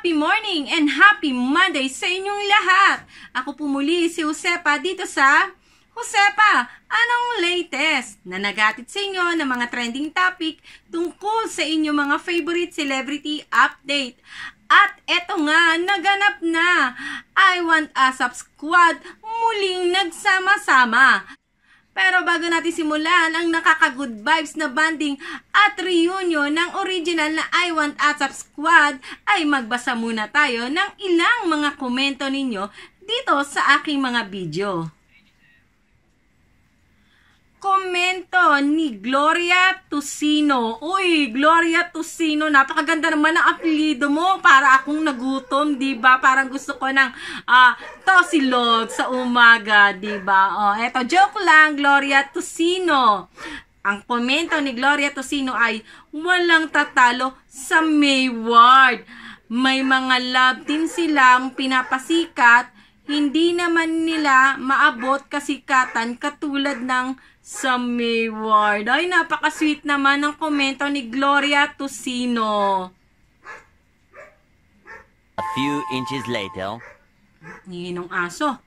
Happy morning and happy Monday sa inyong lahat! Ako po muli si Josepa dito sa Josepa, anong latest na nagatid sa inyo ng mga trending topic tungkol sa inyong mga favorite celebrity update. At eto nga, naganap na, I Want ASAP Squad muling nagsama-sama. Pero bago natin simulan ang nakaka-good vibes na banding at reunion ng original na I Want ASAP Squad, ay magbasa muna tayo ng ilang mga komento ninyo dito sa aking mga video. Komento ni Gloria Tusino. Uy, Gloria Tusino, napakaganda naman ang apelyido mo. Para akong nagutom, 'di ba? Parang gusto ko ng tosilog sa umaga, 'di ba? Eto joke lang, Gloria Tusino. Ang komento ni Gloria Tusino ay walang tatalo sa Mayward. May mga love team silang pinapasikat, hindi naman nila maabot kasikatan katulad ng sa Mayward. Ay, napaka-sweet naman ng komento ni Gloria Tusino. A few inches later. Ninong aso.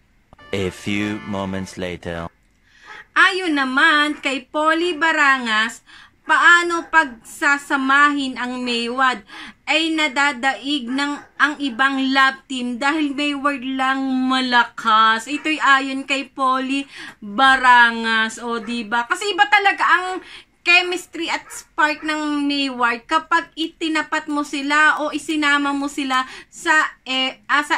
A few moments later. Ayon naman kay Polly Barangas, paano pagsasamahin ang Mayward ay nadadaig ng ang ibang love team dahil Mayward lang malakas. Ito'y ayon kay Polly Barangas. O diba? Kasi iba talaga ang chemistry at spark ng Mayward kapag itinapat mo sila o isinama mo sila sa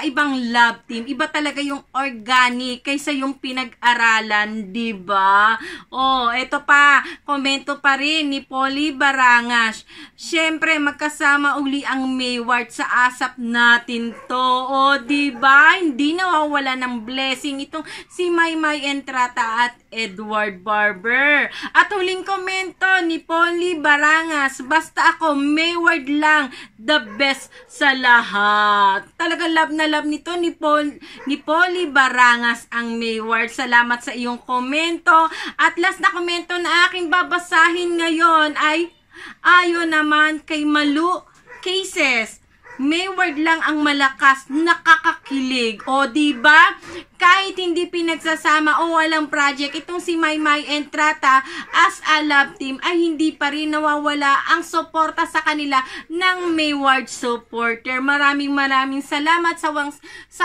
ibang love team. Iba talaga yung organic kaysa yung pinag-aralan, diba? Eto pa, komento pa rin ni Polly Barangas. Siyempre, magkasama uli ang Mayward sa ASAP natin to. Diba? Hindi nawawala ng blessing itong si Maymay Entrata at Edward Barber. At huling komento ni Polly Barangas, basta ako Mayward lang, the best sa lahat. Talagang love na love nito ni Polly Barangas ang Mayward. Salamat sa iyong komento. At last na komento na aking babasahin ngayon ay ayon naman kay Malu Cases. Mayward lang ang malakas, nakakakilig. Diba? Kahit hindi pinagsasama o walang project, itong si Maymay Entrata as a love team ay hindi pa rin nawawala ang suporta sa kanila ng Mayward supporter. Maraming salamat sa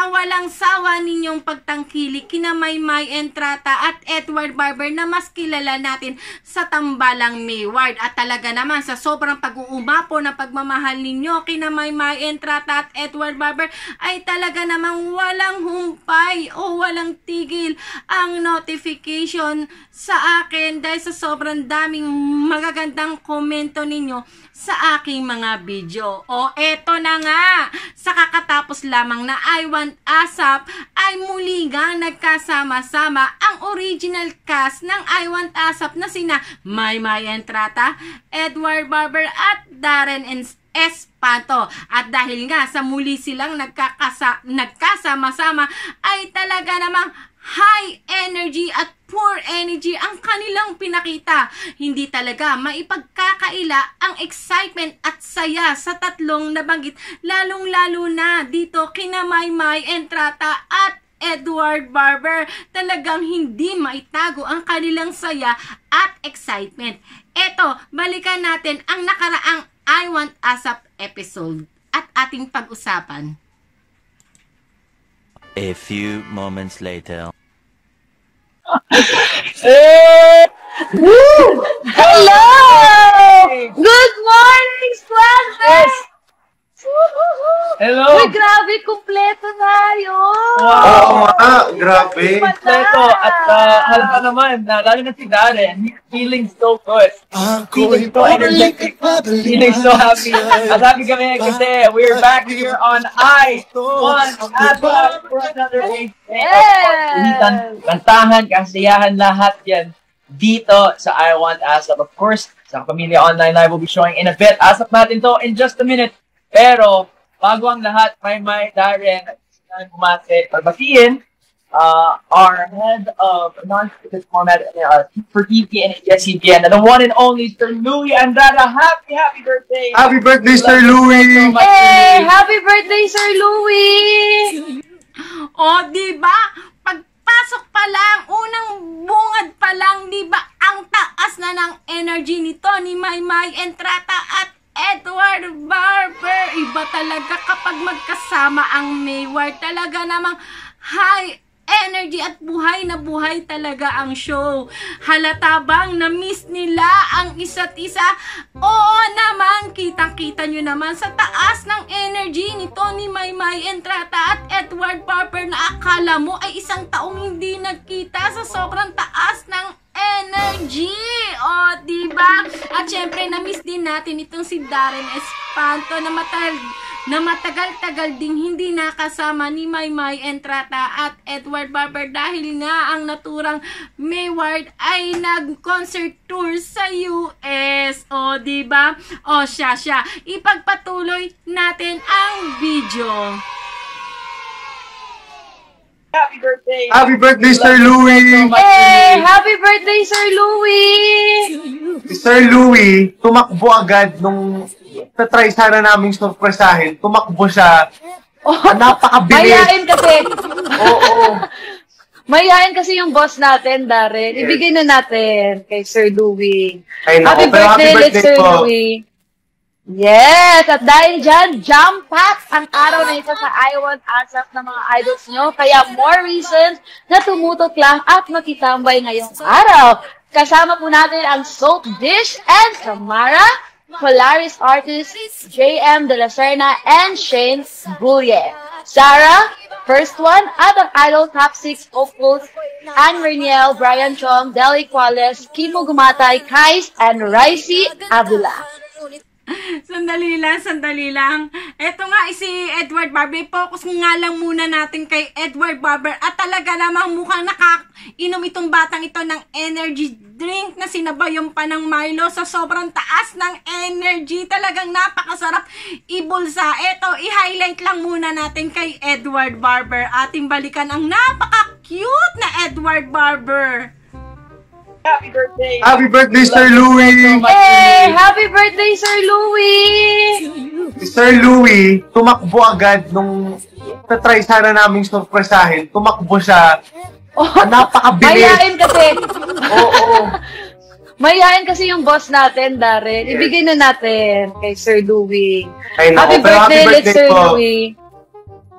walang sawa ninyong pagtangkilik kina Maymay Entrata at Edward Barber na mas kilala natin sa tambalang Mayward. At talaga naman sa sobrang pag-uumapo na pagmamahal ninyo kina Maymay Entrata at Edward Barber ay talaga namang walang humpay o walang tigil ang notification sa akin dahil sa sobrang daming magagandang komento ninyo sa aking mga video. Eto na nga, sa kakatapos lamang na I Want ASAP ay muli nga nagkasama-sama ang original cast ng I Want ASAP na sina Maymay Entrata, Edward Barber at Darren Espanto. At dahil nga sa muli silang nagkasama-sama ay talaga namang high energy at pure energy ang kanilang pinakita. Hindi talaga maipagkakaila ang excitement at saya sa tatlong nabanggit, lalong-lalo na dito kina Maymay Entrata at Edward Barber. Talagang hindi maitago ang kanilang saya at excitement. Eto, balikan natin ang nakaraang I Want ASAP episode at ating pag-usapan. A few moments later. Hello! Good morning, squad! Yes! Hello! Uy, grabe, kumpleto tayo! Wow! Grabe. Kompleto! At halata naman, lalo na si Darren, he's feeling so good. Feeling so energetic. Feeling so happy. At happy kami kasi we're back here on I Want ASAP for another week. Yes! Kantahan, kasiyahan, lahat yan dito sa I Want ASAP. Of course, sa Pamilya Online Live will be showing in a bit. ASAP natin to in just a minute. Pero, bago ang lahat, Maymay, Darren, at bumati, pagbatiin our head of non-scripted format for TV and ABS-CBN, the one and only Sir Louie Andrada. Happy birthday! Happy birthday, Sir Louie! Hey, happy birthday, Sir Louie! O, di ba? Pagpasok pa lang, unang bungad pa lang, di ba? Ang taas na ng energy ni Tony Maymay Entrata at Edward Barber. Iba talaga kapag magkasama ang Mayward. Talaga namang high energy at buhay na buhay talaga ang show. Halata bang na-miss nila ang isa't isa? Oo naman, kitang-kita nyo naman sa taas ng energy ni Tony Maymay Entrata at Edward Barber na akala mo ay isang taong hindi nagkita sa sobrang taas ng energy. O, diba? At syempre, na-miss din natin itong si Darren Espanto na matagal-tagal ding hindi nakasama ni Maymay Entrata at Edward Barber dahil nga ang naturang Mayward ay nag-concert tour sa US. O, diba? O, siya. Ipagpatuloy natin ang video. Happy birthday! Happy birthday, Sir Louie! Hey, happy birthday, Sir Louie! Sir Louie, tumakbo agad nung tatry sana naming surpresahin. Tumakbo siya. Napakabilis. Mayain kasi. Oo. Mayain kasi yung boss natin, Darren. Ibigay na natin kay Sir Louie. Ay, naku, Happy pero happy birthday, birthday Sir po. Louie. Yes! At dahil dyan, jam-pack ang araw na ito sa I Want ASAP ng mga idols nyo. Kaya more reasons na tumutok lang at makitambay ngayong araw. Kasama po natin ang Soap Dish and Samara, Polaris artists JM De La Serna and Shane Bulliet. Sarah, first one, at ang Idol Top 6 hopefuls, Anne Reniel, Brian Chong, Deli Quales, Kimo Gumatay, Kais, and Raisi Abdullah. Sandali lang. Eto nga si Edward Barber. Focus nga lang muna natin kay Edward Barber. At talaga namang mukhang nakainom itong batang ito ng energy drink na sinabayan pa ng Milo sa sobrang taas ng energy. Talagang napakasarap ibulsa. Eto, i-highlight lang muna natin kay Edward Barber. Ating balikan ang napaka-cute na Edward Barber. Happy birthday! Happy birthday, Sir Louie! Hey, happy birthday, Sir Louie! Sir Louie, tumakbo agad nung tatry sana naming surpresahin. Tumakbo siya. Napakabilis. Mayain kasi. Oo. Mayain kasi yung boss natin, Darren. Ibigay na natin kay Sir Louie. Ay, naku, Happy pero birthday, happy birthday Sir po. Louie.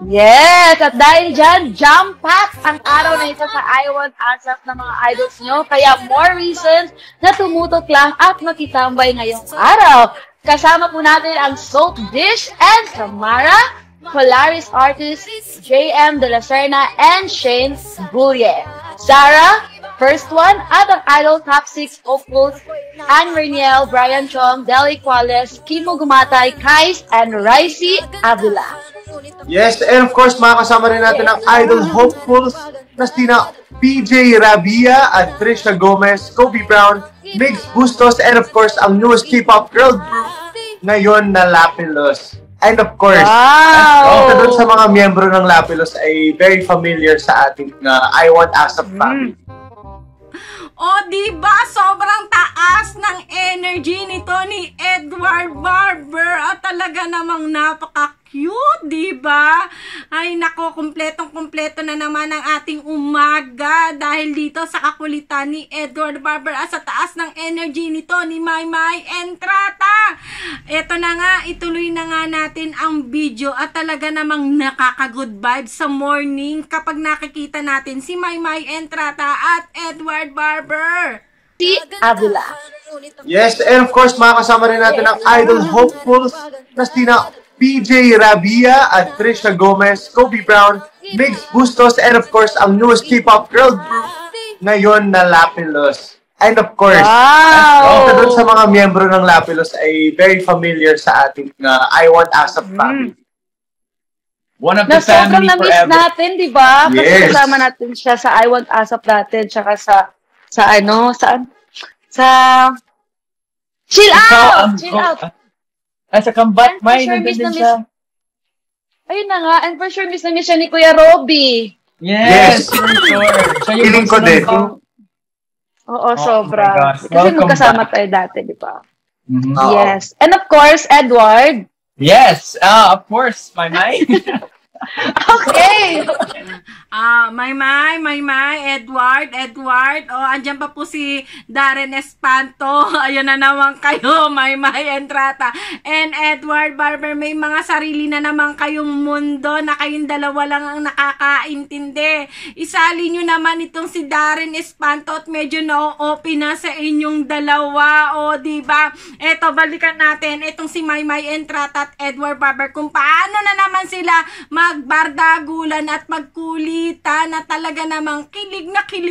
Yes! At dahil dyan, jam-pack ang araw na ito sa I Want ASAP ng mga idols nyo. Kaya more reasons na tumutok lang at makitambay ngayong araw. Kasama po natin ang Soap Dish and Samara, Polaris artists JM De La Serna and Shane Bulliet. Sarah, first one, at ang Idol Top 6 hopefuls, Anne Reniel, Brian Chong, Deli Quales, Kimo Gumatay, Kais, and Raisi Abdullah. Yes, and of course, makakasama rin natin ang Idol hopefuls na sina PJ Rabia at Trisha Gomez, Kobe Brown, Migs Bustos, and of course, ang newest K-pop girl group ngayon na Lapillus. And of course, Wow! doon sa mga miyembro ng Lapillus ay very familiar sa ating I Want ASAP family. O, diba? Sobrang taas ng energy nito ni Edward Barber. At talaga namang napaka-cute, diba? Ay, nako, kumpletong-kumpleto na naman ang ating umaga. Dahil dito sa kakulitan ni Edward Barber at sa taas ng energy nito ni Maymay Entrata. Eto na nga, ituloy na nga natin ang video. At talaga namang nakaka-good vibes sa morning kapag nakikita natin si Maymay Entrata at Edward Barber. Si Abdullah. Yes, and of course, makakasama rin natin ang Idol hopefuls na sina PJ Rabia at Trisha Gomez, Kobe Brown, Migs Bustos, and of course, ang newest K-pop girl group ngayon na Lapillus. And of course, doon sa mga miyembro ng Lapillus ay very familiar sa ating I Want ASAP family. One of Na the sobrang family na-miss forever. natin, di ba? Kasi Yes. kasama natin siya sa I Want ASAP natin, tsaka sa Chill Out! Chill Out! As a combat And for mind, sure, nandun miss na din siya. Ayun na nga, and for sure, miss na miss siya ni Kuya Robby. Yes, Yes. for sure. Siya yung Feeling ko bunso ng din. pang- Oo, Oh sobra. my gosh. Kasi Welcome magkasama back. tayo dati, di ba? Mhm. Oo. Yes. And of course, Edward. Yes, of course, my mind. Okay. Edward. O, andyan pa po si Darren Espanto. Ayan na naman kayo, Maymay Entrata. And Edward Barber, may mga sarili na naman kayong mundo na kayong dalawa lang ang nakakaintindi. Isali nyo naman itong si Darren Espanto at medyo na-open na sa inyong dalawa. O, diba? Eto, balikan natin itong si Maymay Entrata at Edward Barber kung paano na naman sila magbardagulan at magkulitan na talaga namang kilig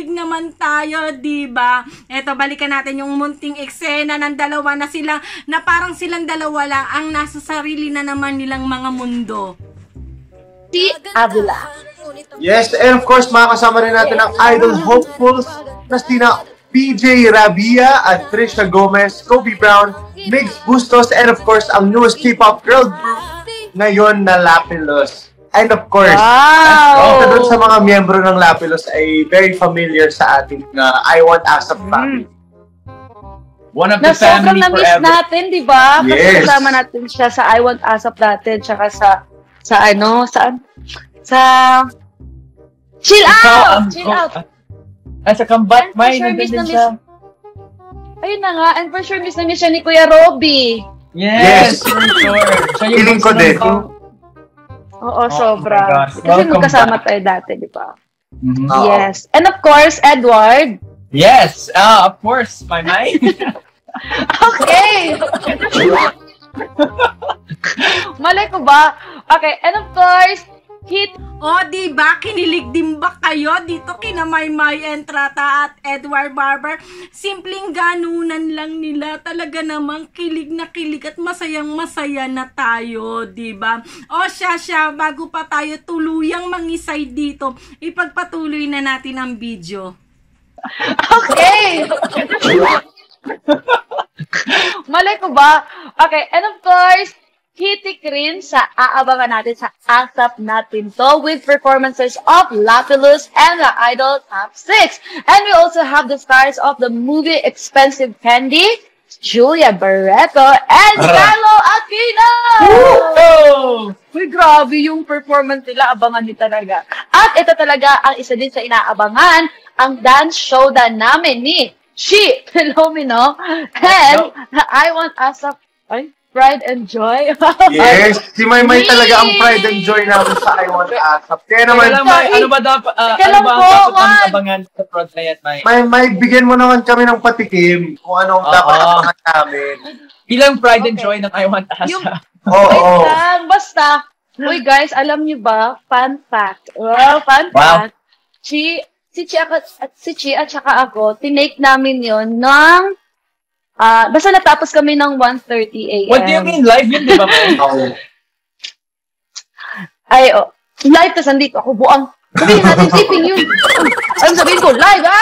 naman tayo, diba? Eto, balikan natin yung munting eksena ng dalawa na sila, na parang silang dalawa lang ang nasa sarili na naman nilang mga mundo. Si Avila. Yes, and of course, makakasama rin natin ang idol hopefuls na sina PJ Rabia at Trisha Gomez, Kobe Brown, Migs Bustos, and of course, ang newest K-pop girl group ngayon na Lapillus. And of course, Wow! isa doon sa mga miyembro ng Lapillus ay very familiar sa ating I Want ASAP family. One of Na the sobrang family na-miss forever. natin, di ba? Kasi Yes. kasama natin siya sa I Want ASAP natin, tsaka sa Chill Out! Chill Out! As a combat And for mind, sure, nandun miss din na siya. Ayun na nga, and for sure, miss na miss siya ni Kuya Robby. Yes, Yes. for sure. Siya yung Feeling ko bunso ng din. pang- Oo, Oh sobra. my gosh. Kasi Welcome magkasama back. tayo dati, di ba? Mhm. Oo. Yes. And of course, Edward. Yes, of course, my mind. Okay! Malay ko ba? Okay, and of course, hit. O, diba? Kinilig din ba kayo dito kina Maymay Entrata at Edward Barber? Simpleng ganunan lang nila. Talaga namang kilig na kilig at masayang masaya na tayo, diba? O siya, bago pa tayo tuluyang mangisay dito, ipagpatuloy na natin ang video. Okay! Malay ko ba? Okay, and of course, hitik rin sa aabangan natin sa ASAP natin to with performances of Lapillus and the Idol Top 6. And we also have the stars of the movie Expensive Candy, Julia Barreto, and Carlo Aquino! Oh! Uy, grabe yung performance nila. Abangan nyo talaga. At ito talaga ang isa din sa inaabangan, ang dance showdown namin ni She Philomeno and I Want ASAP Pride and Joy. Yes, si Maymay talaga ang pride and joy namin sa I Want ASAP. Kaya naman, Kaya lang, May, ano ba dapat, Teka ano lang ba ang po, dapat Juan. ang abangan sa prod na yan, May? May bigyan mo naman kami ng patikim kung anong dapat Oo. abangan namin. Bilang pride and Okay. joy ng I Want ASAP. Yung- Oo. Wait lang, basta. Uy guys, alam niyo ba, fun fact. Fun Wow. fact. Si Chi at saka ako, tinake namin yon ng basta natapos kami ng 1:30 a.m. What do you mean? Live yun, di ba, May? Oo. Ay, live, tas andito ako buang. Sabihin natin, tipping yun. Ano sabihin ko? Live, ah!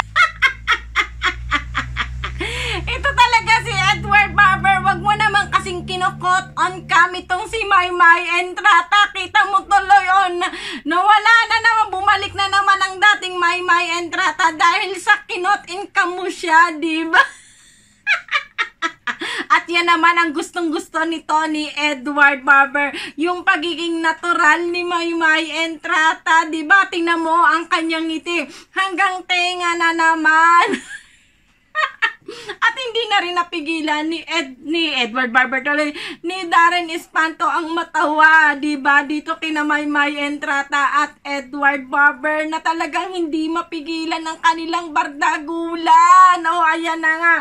Ito talaga si Edward Barber. Wag mo naman kasing kinukot on cam itong si Maymay Entrata. Kita mo tuloy on. Nawala na naman, bumalik na naman ang dating Maymay Entrata dahil sa kinot in cam mo siya, di ba? At yan naman ang gustong-gusto ni Tony Edward Barber, yung pagiging natural ni Maymay Entrata, di ba? Tingnan mo ang kanyang ngiti, hanggang tenga na naman. At hindi na rin napigilan ni Edward Barber tuloy, ni Darren Espanto ang matawa, diba? Dito kina Maymay Entrata at Edward Barber na talagang hindi mapigilan ang kanilang bardagulan. O, ayan na nga.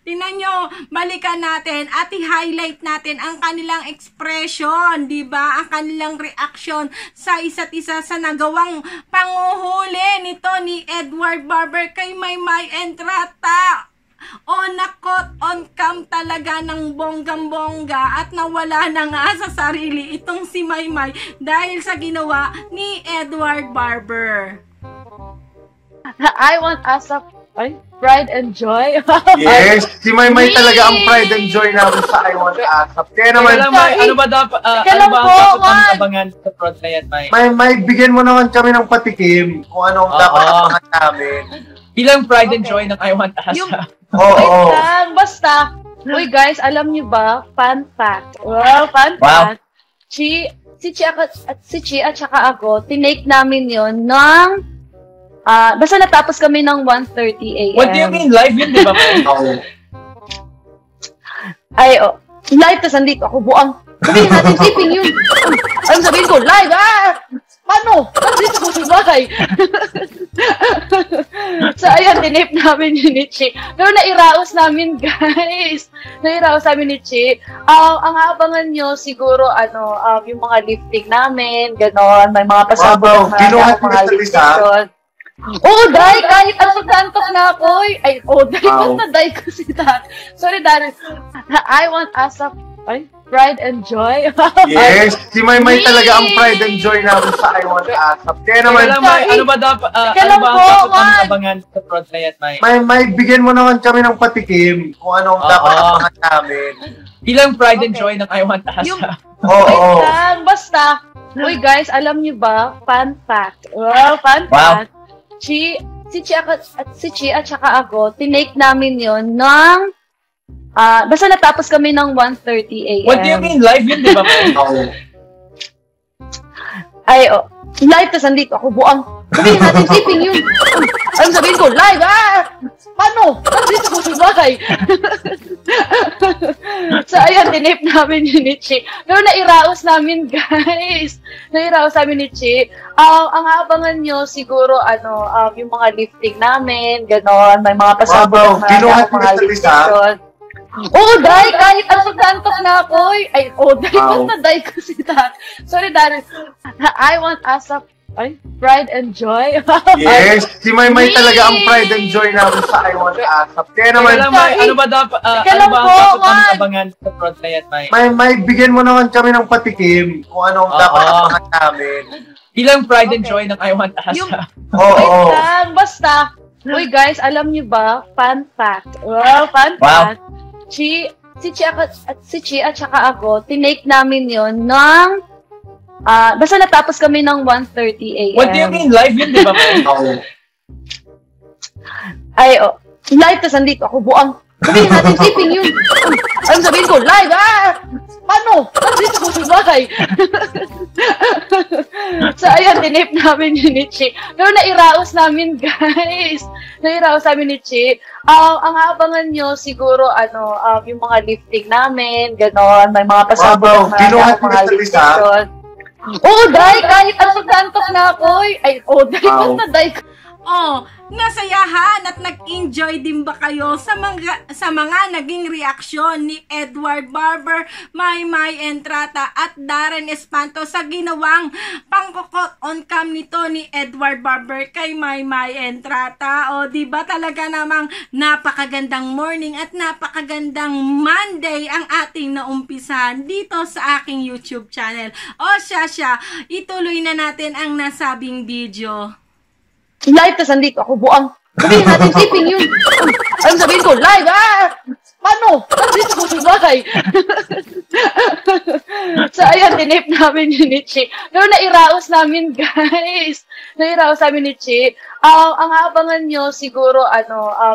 Tingnan nyo, balikan natin at i-highlight natin ang kanilang expression, diba? Ang kanilang reaction sa isa't isa sa nagawang panguhuli nito ni Edward Barber kay Maymay Entrata. On nakot, on cam talaga ng bonggang-bongga at nawala na nga sa sarili itong si Maymay dahil sa ginawa ni Edward Barber. I Want ASAP Pride and Joy. Yes, si Maymay talaga ang pride and joy namin sa I Want ASAP. Kaya naman, Kaya lang, May, ano ba dapat, ano ba ang dapat namin abangan sa front na yan, May? May bigyan mo naman kami ng patikim kung anong dapat abangan namin. Bilang pride and joy ng I Want ASAP. Oo. Wait lang, basta. Uy guys, alam niyo ba? Fun fact. Well, fun fact. Si Chi at saka ako, tinake namin yon ng basta natapos kami ng 1:30 a.m. What do you mean? Live yun, di ba? Ay, live, tas andito ako buang. Sabihin natin, taping yun. Ano sabihin ko, live, Paano? Nandito ko sa bahay. So, ayan, tinape namin yun ni Chi. Pero nairaos namin, guys. Nairaos namin ni Chi. Ang abangan nyo, siguro, yung mga lifting namin, ganon. May mga pasabog na mga lifting. Oo, Day! Kahit ang magdantok na ako. Day, ba't na-Day ko si Day? Sorry, Day. I Want ASAP. Pride and Joy. Yes, si Maymay talaga ang pride and joy namin sa I Want ASAP. Kaya naman, ano ba dapat, ano ba ang dapat namin abangan sa front na yan, May? May bigyan mo naman kami ng patikim kung anong dapat abangan namin. Bilang pride and joy ng I Want ASAP. Oo. Basta. Uy guys, alam niyo ba? Fun fact. Well, fun fact. Si Chi at saka ako, tinake namin yon ng basta natapos kami ng 1:30 a.m. What do you mean? Live yun, di ba? Ay, live, tas andito ako buang. Sabihin natin, taping yun. Ano sabihin ko, live, Paano? Nandito ko sa bahay. So, ayan, tinape namin yun ni Chi. Pero nairaos namin, guys. Nairaos namin ni Chi. Ang abangan nyo, siguro, yung mga lifting namin, ganon. May mga pasabog na mga lifting. Oo, Day! Kahit ang magdantok na ako. Day, ba't na-Day ko si Day? Sorry, Day. I Want ASAP. Pride and Joy. Yes, si Maymay talaga ang pride and joy namin sa I Want ASAP. Kaya naman, ano ba dapat, ano ba ang dapat namin abangan sa front na yan, May? May bigyan mo naman kami ng patikim kung anong dapat abangan namin. Bilang pride and joy ng I Want ASAP. Oo. Wait lang, basta. Uy guys, alam niyo ba? Fun fact. Well, fun fact. Si Chi at saka ako, tinake namin yon ng basta natapos kami ng 1:30 a.m. What do you mean? Live yun, di ba? Ay, live, tas andito ako buang. Sabihin natin, taping yun. Ano sabihin ko, live, Paano? Nandito ko sa bahay. So, ayan, tinape namin yun ni Chi. Pero nairaos namin, guys. Nairaos namin ni Chi. Ang abangan nyo, siguro, yung mga lifting namin, ganon. May mga pasabog na mga lifting. Oo, Day! Kahit ang magdantok na ako. Day, ba't na-Day ko? Nasayahan at nag-enjoy din ba kayo sa mga naging reaksyon ni Edward Barber, Maymay Entrata at Darren Espanto sa ginawang pangkukot on cam nito ni Edward Barber kay Maymay Entrata? Di ba talaga namang napakagandang morning at napakagandang Monday ang ating naumpisahan dito sa aking YouTube channel. Siya, ituloy na natin ang nasabing video. Live, tas andito ako buang. Sabihin natin, taping yun. Ano sabihin ko, live, Paano? Nandito ko sa bahay. So, ayan, tinape namin yun ni Chi. Pero nairaos namin, guys. Nairaos namin ni Chi. Ang abangan nyo, siguro,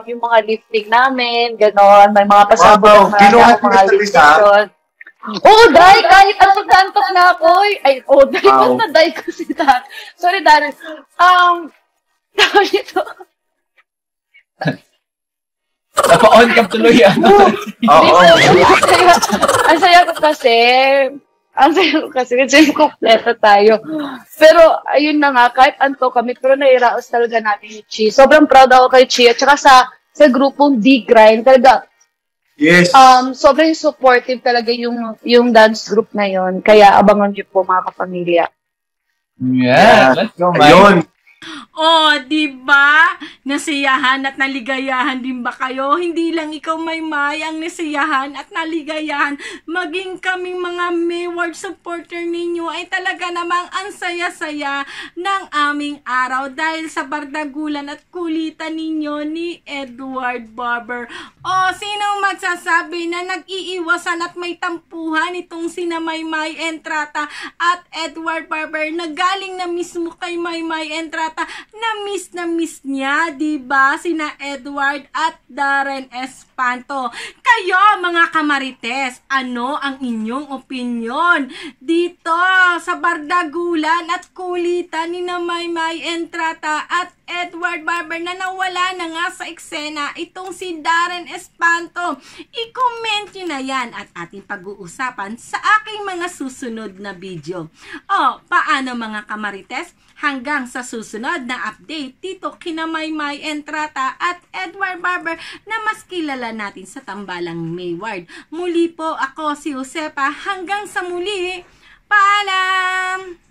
yung mga lifting namin, ganon. May mga pasabog na mga lifting. Oo, Day! Kahit ang magdantok na ako. Day, ba't na-Day ko si Day? Sorry, Day. Ito. Napa-on cam tuloy yan. Ang saya ko kasi kompleto tayo. Pero, ayun na nga, kahit anto kami, pero nairaos talaga natin ni Chi. Sobrang proud ako kay Chi. At saka sa grupong D-Grind, talaga, yes. Sobrang supportive talaga yung dance group na yon. Kaya abangan niyo po mga kapamilya. Yeah, let's go, Mike. Ayun. Oh, di ba? Nasiyahan at naligayahan din ba kayo? Hindi lang ikaw Maymay ang nasiyahan at naligayahan. Maging kaming mga Mayward supporter ninyo ay talaga namang ang saya-saya ng aming araw dahil sa bardagulan at kulitan ninyo ni Edward Barber. Oh, sinong magsasabi na nag-iiwasan at may tampuhan itong sina Maymay Entrata at Edward Barber na galing na mismo kay Maymay Entrata na miss niya, diba? Sina Edward at Darren Espanto. Kayo, mga kamarites, ano ang inyong opinion dito sa bardagulan at kulitan ni na Maymay Entrata at Edward Barber na nawala na nga sa eksena itong si Darren Espanto? I-comment nyo na yan at ating pag-uusapan sa aking mga susunod na video. O, paano mga kamarites? Hanggang sa susunod na update dito kina Maymay Entrata at Edward Barber na mas kilala natin sa tambalang Mayward. Muli po ako si Josepa. Hanggang sa muli. Paalam!